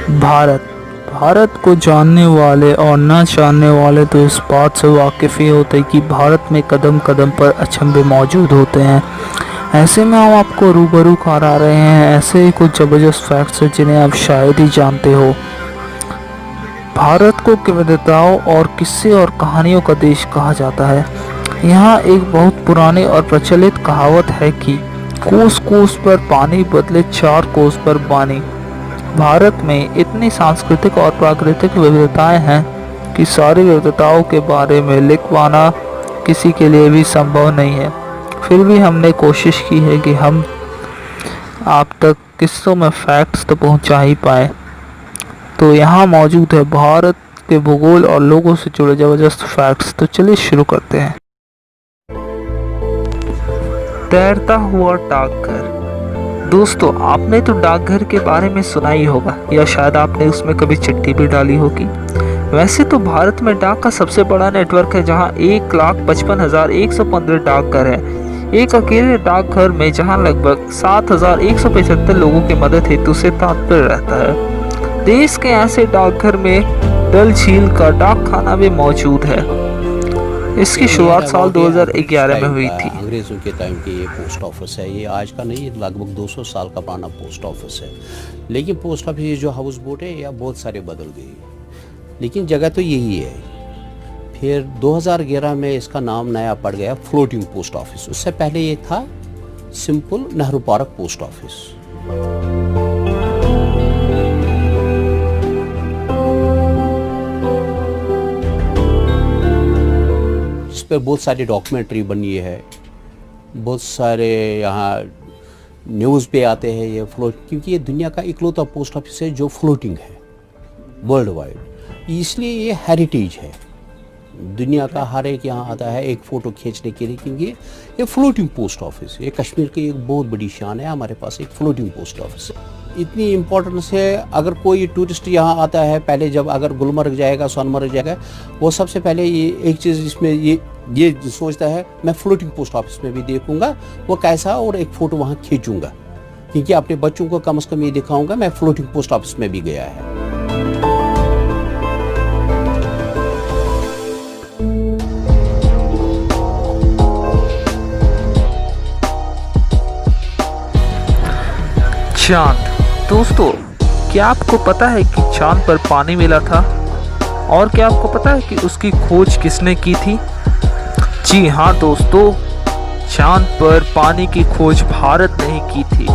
भारत भारत को जानने वाले और न जानने वाले तो इस बात से वाकिफ़ ही होते हैं कि भारत में कदम कदम पर अचंभे मौजूद होते हैं। ऐसे में हम आपको रूबरू करा रहे हैं ऐसे ही कुछ ज़बरदस्त फैक्ट्स हैं जिन्हें आप शायद ही जानते हो। भारत को विविधताओं और किस्से और कहानियों का देश कहा जाता है। यहाँ एक बहुत पुरानी और प्रचलित कहावत है कि कोस कोस पर पानी बदले चार कोस पर पानी। भारत में इतनी सांस्कृतिक और प्राकृतिक विविधताएं हैं कि सारी विविधताओं के बारे में लिख पाना किसी के लिए भी संभव नहीं है। फिर भी हमने कोशिश की है कि हम आप तक किस्सों में फैक्ट्स तो पहुंचा ही पाए। तो यहाँ मौजूद है भारत के भूगोल और लोगों से जुड़े ज़बरदस्त फैक्ट्स। तो चलिए शुरू करते हैं। तैरता हुआ डाकघर। दोस्तों, आपने तो डाकघर के बारे में सुना ही होगा या शायद आपने उसमें कभी चिट्ठी भी डाली होगी। वैसे तो भारत में डाक का सबसे बड़ा नेटवर्क है जहां 1,55,115 डाकघर है। एक अकेले डाकघर में जहां लगभग 7,175 लोगों की मदद हेतु से तात्पर्य रहता है। देश के ऐसे डाकघर में डल झील का डाक खाना भी मौजूद है। इसकी शुरुआत साल 2011 में हुई थी। अंग्रेज़ों के टाइम की ये पोस्ट ऑफिस है। ये आज का नहीं, लगभग 200 साल का पुराना पोस्ट ऑफिस है। लेकिन पोस्ट ऑफिस जो हाउस बोट है या बहुत सारे बदल गए, लेकिन जगह तो यही है। फिर 2011 में इसका नाम नया पड़ गया फ्लोटिंग पोस्ट ऑफिस। उससे पहले ये था simple Nehru park post office. इस पर बहुत सारी डॉक्यूमेंट्री बनी है, बहुत सारे यहाँ न्यूज़ पे आते हैं ये फ्लोट, क्योंकि ये दुनिया का इकलौता पोस्ट ऑफिस है जो फ्लोटिंग है वर्ल्ड वाइड। इसलिए ये हेरिटेज है, दुनिया का हर एक यहाँ आता है एक फ़ोटो खींचने के लिए, क्योंकि ये फ्लोटिंग पोस्ट ऑफिस है। कश्मीर की एक बहुत बड़ी शान है, हमारे पास एक फ्लोटिंग पोस्ट ऑफिस है। इतनी इम्पोर्टेंस है। अगर कोई टूरिस्ट यहाँ आता है, पहले जब अगर गुलमर्ग जाएगा, सोनमर्ग जाएगा, वो सबसे पहले ये एक चीज़ इसमें ये सोचता है मैं फ्लोटिंग पोस्ट ऑफिस में भी देखूंगा वो कैसा, और एक फ़ोटो वहाँ खींचूंगा, क्योंकि अपने बच्चों को कम से कम ये दिखाऊंगा मैं फ्लोटिंग पोस्ट ऑफिस में भी गया है। चांद। दोस्तों, क्या आपको पता है कि चांद पर पानी मिला था? और क्या आपको पता है कि उसकी खोज किसने की थी? जी हाँ दोस्तों, चांद पर पानी की खोज भारत ने ही की थी।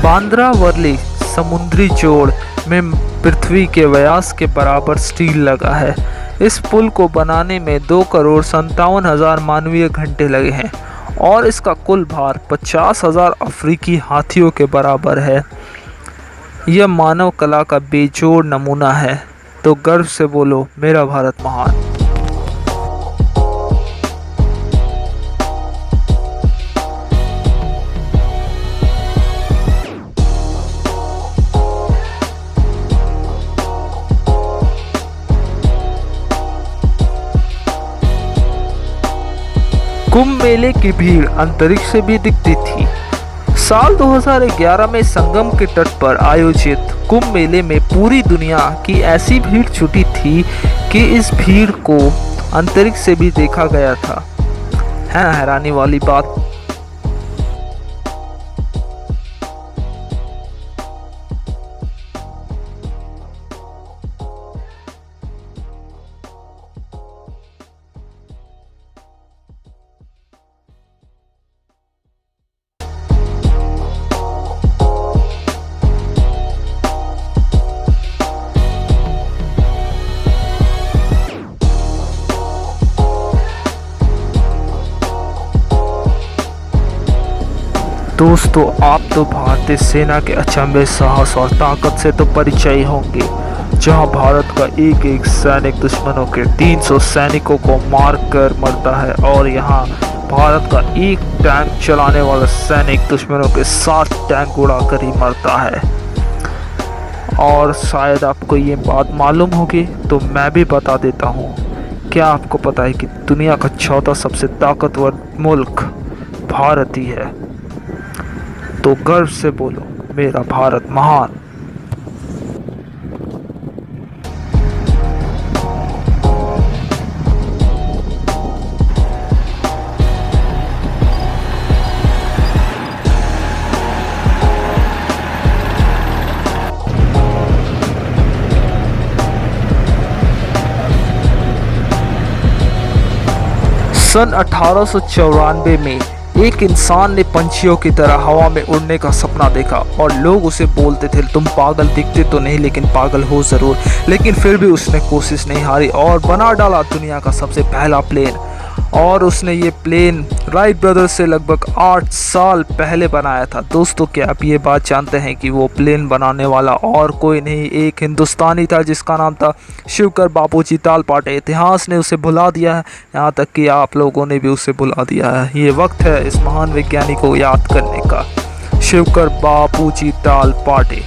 बांद्रा वर्ली समुद्री जोड़ में पृथ्वी के व्यास के बराबर स्टील लगा है। इस पुल को बनाने में 2,57,000 मानवीय घंटे लगे हैं और इसका कुल भार 50,000 अफ्रीकी हाथियों के बराबर है। यह मानव कला का बेजोड़ नमूना है। तो गर्व से बोलो, मेरा भारत महान। कुंभ मेले की भीड़ अंतरिक्ष से भी दिखती थी। साल 2011 में संगम के तट पर आयोजित कुंभ मेले में पूरी दुनिया की ऐसी भीड़ जुटी थी कि इस भीड़ को अंतरिक्ष से भी देखा गया था। है हैरानी वाली बात। दोस्तों, आप तो भारतीय सेना के अचंभे साहस और ताकत से तो परिचय होंगे, जहां भारत का एक एक सैनिक दुश्मनों के 300 सैनिकों को मार कर मरता है और यहां भारत का एक टैंक चलाने वाला सैनिक दुश्मनों के 7 टैंक उड़ा कर ही मरता है। और शायद आपको ये बात मालूम होगी, तो मैं भी बता देता हूँ क्या आपको पता है कि दुनिया का चौथा सबसे ताकतवर मुल्क भारत ही है? तो गर्व से बोलो, मेरा भारत महान। सन 1894 में एक इंसान ने पंछियों की तरह हवा में उड़ने का सपना देखा और लोग उसे बोलते थे तुम पागल, दिखते तो नहीं लेकिन पागल हो ज़रूर। लेकिन फिर भी उसने कोशिश नहीं हारी और बना डाला दुनिया का सबसे पहला प्लेन। और उसने ये प्लेन राइट ब्रदर्स से लगभग 8 साल पहले बनाया था। दोस्तों, क्या आप ये बात जानते हैं कि वो प्लेन बनाने वाला और कोई नहीं, एक हिंदुस्तानी था जिसका नाम था शिवकर बापूजी तालपाटे। इतिहास ने उसे भुला दिया है, यहाँ तक कि आप लोगों ने भी उसे भुला दिया है। ये वक्त है इस महान वैज्ञानिक को याद करने का, शिवकर बापूजी तालपाटे।